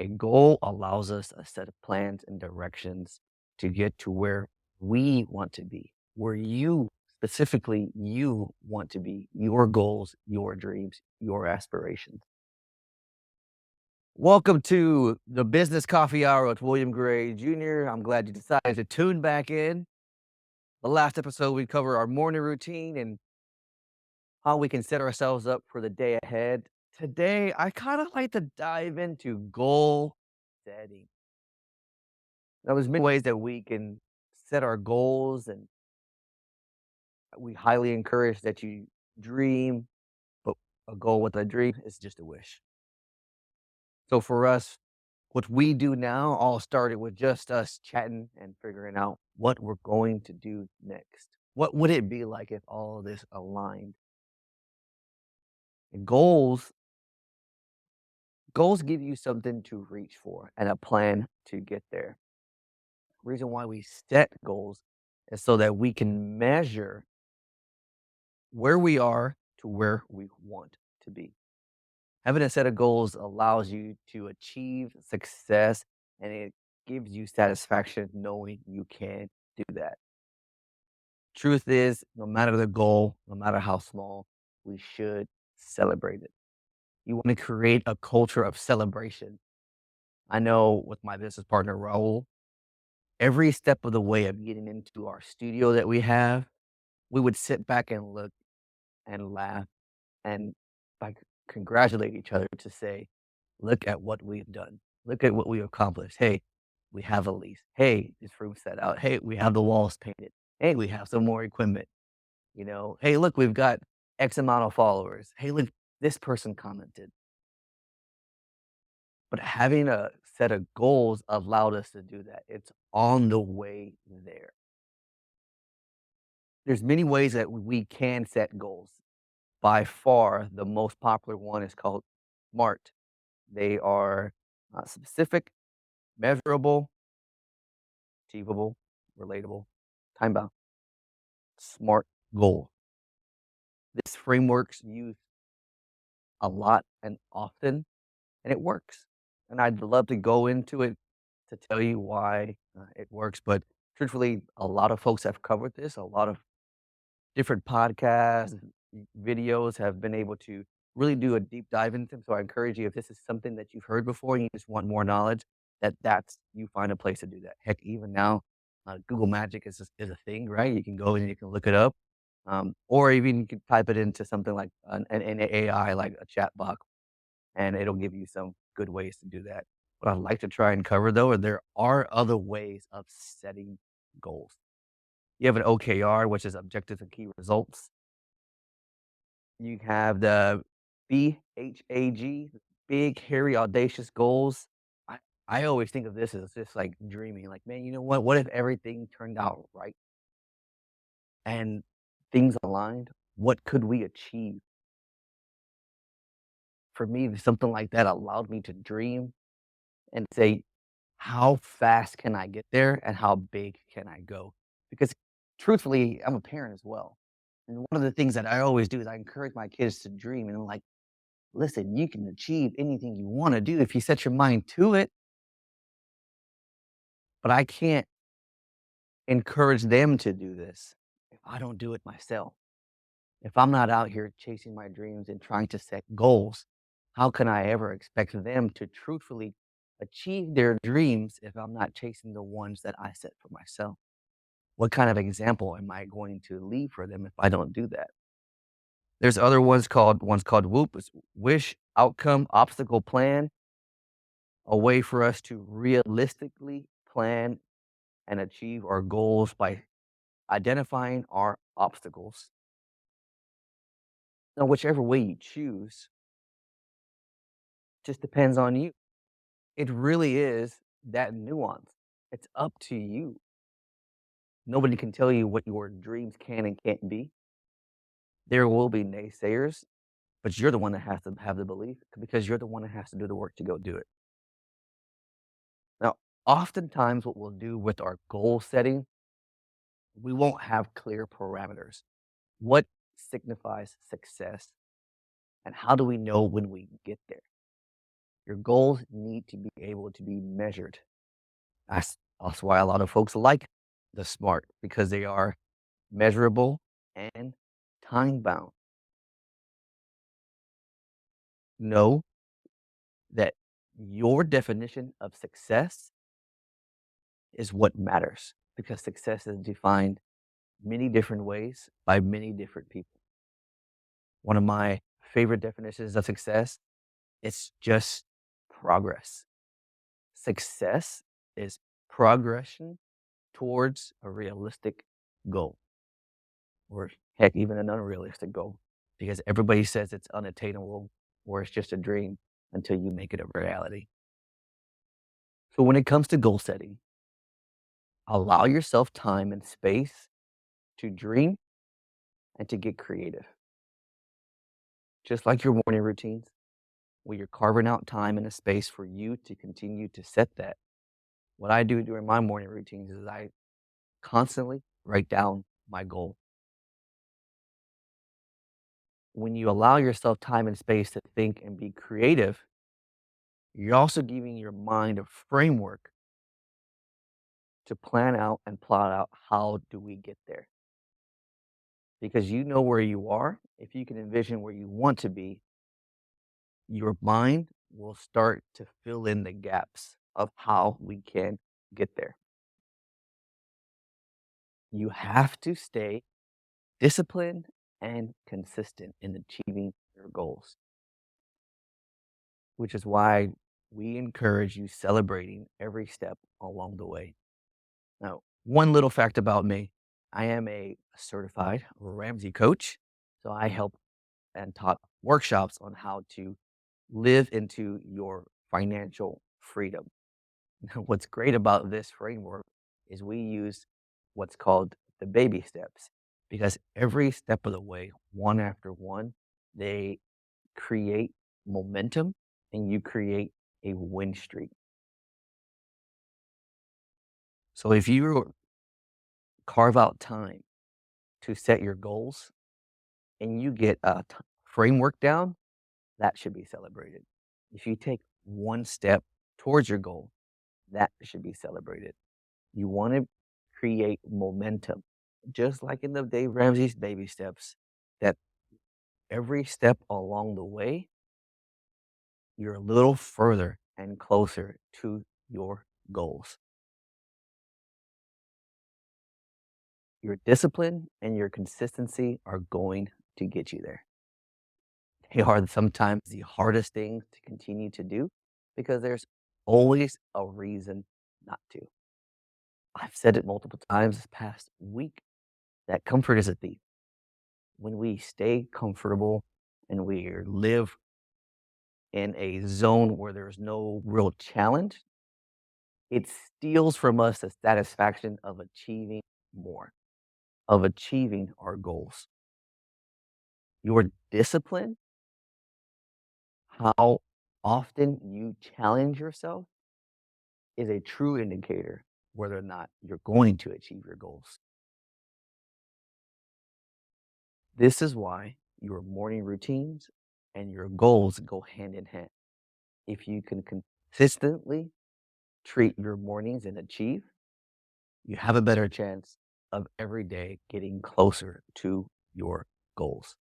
A goal allows us a set of plans and directions to get to where we want to be, where you, specifically you, want to be, your goals, your dreams, your aspirations. Welcome to the Business Coffee Hour with William Garay Jr. I'm glad you decided to tune back in. The last episode, we cover our morning routine and how we can set ourselves up for the day ahead. Today, I kind of like to dive into goal setting. Now, there's many ways that we can set our goals, and we highly encourage that you dream, but a goal with a dream is just a wish. So for us, what we do now all started with just us chatting and figuring out what we're going to do next. What would it be like if all of this aligned? And goals give you something to reach for and a plan to get there. Reason why we set goals is so that we can measure where we are to where we want to be. Having a set of goals allows you to achieve success, and it gives you satisfaction knowing you can do that. Truth is, no matter the goal, no matter how small, we should celebrate it. You want to create a culture of celebration. I know with my business partner, Raul, every step of the way of getting into our studio that we have, we would sit back and look and laugh and like congratulate each other to say, look at what we've done. Look at what we accomplished. Hey, we have a lease. Hey, this room's set out. Hey, we have the walls painted. Hey, we have some more equipment. Hey, look, we've got X amount of followers. Hey, look, this person commented. But having a set of goals allowed us to do that. It's on the way there. There's many ways that we can set goals. By far, the most popular one is called SMART. They are specific, measurable, achievable, relatable, time bound, SMART goal. This framework's used a lot and often, and it works. And I'd love to go into it to tell you why it works. But truthfully, a lot of folks have covered this. A lot of different podcasts, videos have been able to really do a deep dive into them. So I encourage you, if this is something that you've heard before and you just want more knowledge, that's you find a place to do that. Heck, even now, Google Magic is a thing, right? You can go and you can look it up, or even you can type it into something like an AI, like a chat box, and it'll give you some good ways to do that. What I'd like to try and cover, though, are there are other ways of setting goals. You have an OKR, which is objectives and key results. You have the BHAG, big, hairy, audacious goals. I, I always think of this as just like dreaming. Like, man, you know what? What if everything turned out right and things aligned? What could we achieve? For me, something like that allowed me to dream and say, how fast can I get there and how big can I go? Because truthfully, I'm a parent as well. And one of the things that I always do is I encourage my kids to dream. And I'm like, listen, you can achieve anything you want to do if you set your mind to it. But I can't encourage them to do this if I don't do it myself. If I'm not out here chasing my dreams and trying to set goals, how can I ever expect them to truthfully achieve their dreams if I'm not chasing the ones that I set for myself? What kind of example am I going to leave for them if I don't do that? There's other ones called WOOP, is wish, outcome, obstacle, plan, a way for us to realistically plan and achieve our goals by identifying our obstacles. Now, whichever way you choose just depends on you. It really is that nuance. It's up to you. Nobody can tell you what your dreams can and can't be. There will be naysayers, but you're the one that has to have the belief because you're the one that has to do the work to go do it. Now, oftentimes, what we'll do with our goal setting, we won't have clear parameters. What signifies success? And how do we know when we get there? Your goals need to be able to be measured. That's why a lot of folks like the SMART, because they are measurable and time bound. Know that your definition of success is what matters, because success is defined many different ways by many different people. One of my favorite definitions of success, it's just progress. Success is progression towards a realistic goal, or heck, even an unrealistic goal, because everybody says it's unattainable or it's just a dream until you make it a reality. So when it comes to goal setting, allow yourself time and space to dream and to get creative. Just like your morning routines, where you're carving out time and a space for you to continue to set that. What I do during my morning routines is I constantly write down my goal. When you allow yourself time and space to think and be creative, you're also giving your mind a framework to plan out and plot out how do we get there. Because you know where you are, if you can envision where you want to be, your mind will start to fill in the gaps of how we can get there. You have to stay disciplined and consistent in achieving your goals, which is why we encourage you celebrating every step along the way. Now, one little fact about me, I am a certified Ramsey coach. So I help and taught workshops on how to live into your financial freedom. What's great about this framework is we use what's called the baby steps, because every step of the way, one after one, they create momentum and you create a win streak. So if you carve out time to set your goals and you get a framework down, that should be celebrated. If you take one step towards your goal, that should be celebrated. You want to create momentum, just like in the Dave Ramsey's baby steps, that every step along the way, you're a little further and closer to your goals. Your discipline and your consistency are going to get you there. They are sometimes the hardest things to continue to do because there's always a reason not to. I've said it multiple times this past week that comfort is a thief. When we stay comfortable and we live in a zone where there's no real challenge, it steals from us the satisfaction of achieving more, of achieving our goals. Your discipline, how often you challenge yourself, is a true indicator whether or not you're going to achieve your goals. This is why your morning routines and your goals go hand in hand. If you can consistently treat your mornings and achieve, you have a better chance of every day getting closer to your goals.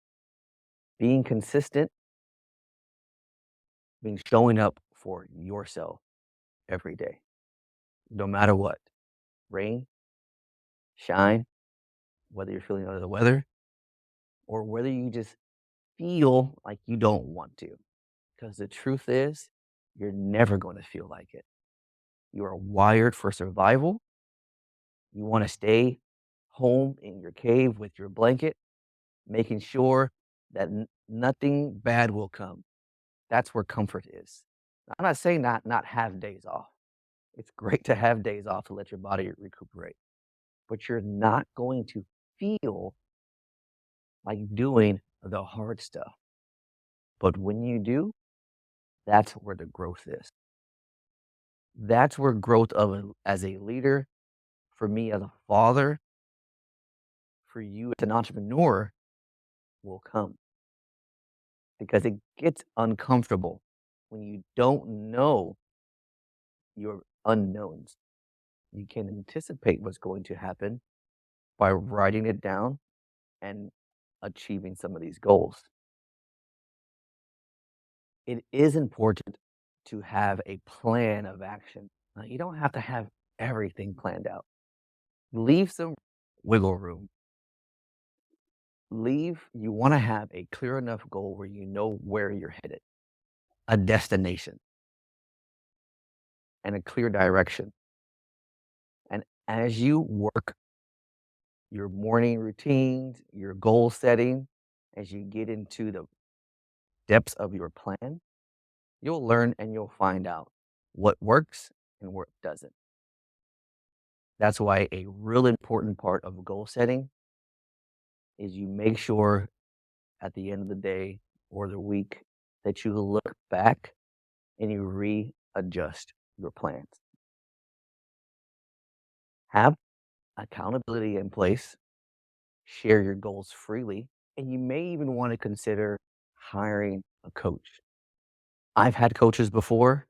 Being consistent means showing up for yourself every day, no matter what, rain, shine, whether you're feeling under the weather, or whether you just feel like you don't want to. Because the truth is, you're never going to feel like it. You are wired for survival. You want to stay home in your cave with your blanket, making sure that nothing bad will come. That's where comfort is. I'm not saying not have days off. It's great to have days off to let your body recuperate, but you're not going to feel like doing the hard stuff. But when you do, that's where the growth is. That's where growth as a leader, for me as a father, for you as an entrepreneur, will come, because it gets uncomfortable when you don't know your unknowns. You can anticipate what's going to happen by writing it down and achieving some of these goals. It is important to have a plan of action. Now, you don't have to have everything planned out. Leave some wiggle room. You want to have a clear enough goal where you know where you're headed, a destination, and a clear direction. And as you work your morning routines, your goal setting, as you get into the depths of your plan, you'll learn and you'll find out what works and what doesn't. That's why a real important part of goal setting is you make sure at the end of the day or the week that you look back and you readjust your plans. Have accountability in place, share your goals freely, and you may even want to consider hiring a coach. I've had coaches before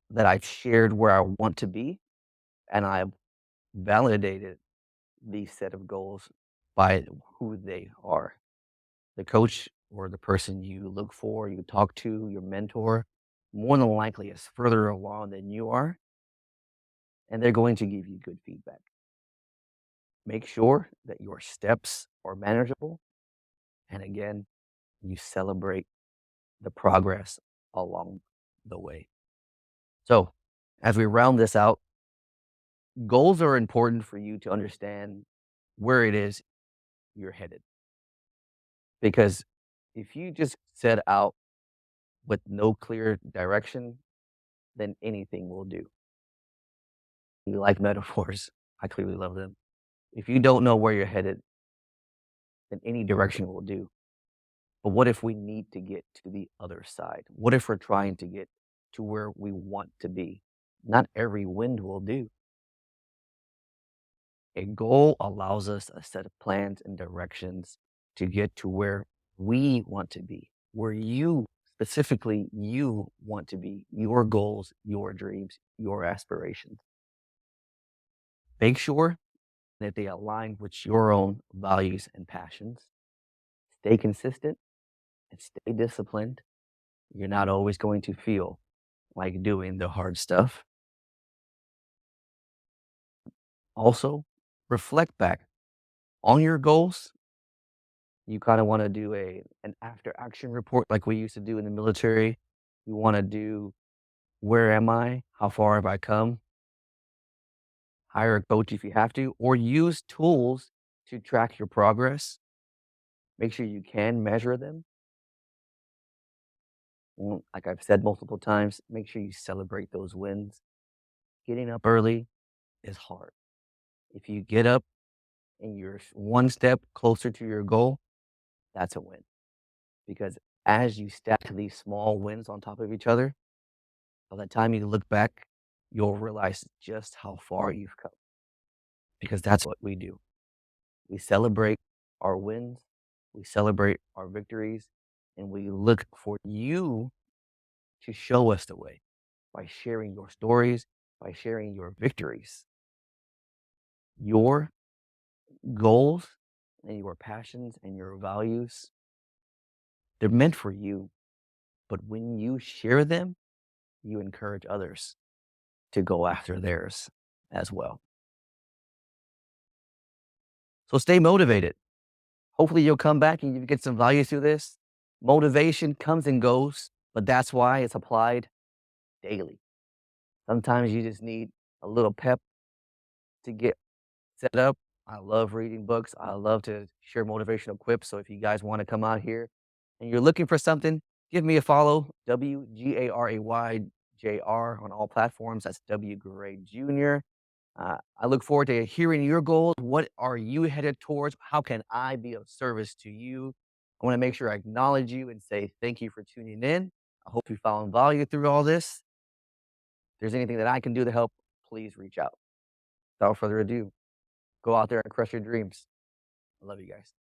that I've shared where I want to be, and I've validated these set of goals by who they are. The coach or the person you look for, you talk to, your mentor, more than likely is further along than you are, and they're going to give you good feedback. Make sure that your steps are manageable, and again, you celebrate the progress along the way. So, as we round this out, goals are important for you to understand where it is you're headed. Because if you just set out with no clear direction, then anything will do. You like metaphors. I clearly love them. If you don't know where you're headed, then any direction will do. But what if we need to get to the other side? What if we're trying to get to where we want to be? Not every wind will do. A goal allows us a set of plans and directions to get to where we want to be, where you, specifically you, want to be, your goals, your dreams, your aspirations. Make sure that they align with your own values and passions. Stay consistent and stay disciplined. You're not always going to feel like doing the hard stuff. Also, reflect back on your goals. You kind of want to do an after action report like we used to do in the military. You want to do, where am I? How far have I come? Hire a coach if you have to, or use tools to track your progress. Make sure you can measure them. Like I've said multiple times, make sure you celebrate those wins. Getting up early is hard. If you get up and you're one step closer to your goal, that's a win. Because as you stack these small wins on top of each other, by the time you look back, you'll realize just how far you've come. Because that's what we do. We celebrate our wins, we celebrate our victories, and we look for you to show us the way by sharing your stories, by sharing your victories. Your goals and your passions and your values, they're meant for you. But when you share them, you encourage others to go after theirs as well. So stay motivated. Hopefully you'll come back and you get some value through this. Motivation comes and goes, but that's why it's applied daily. Sometimes you just need a little pep to get set up. I love reading books. I love to share motivational quips. So if you guys want to come out here and you're looking for something, give me a follow. WGARAYJR on all platforms. That's W Garay Jr. I look forward to hearing your goals. What are you headed towards? How can I be of service to you? I want to make sure I acknowledge you and say thank you for tuning in. I hope you found value through all this. If there's anything that I can do to help, please reach out. Without further ado, go out there and crush your dreams. I love you guys.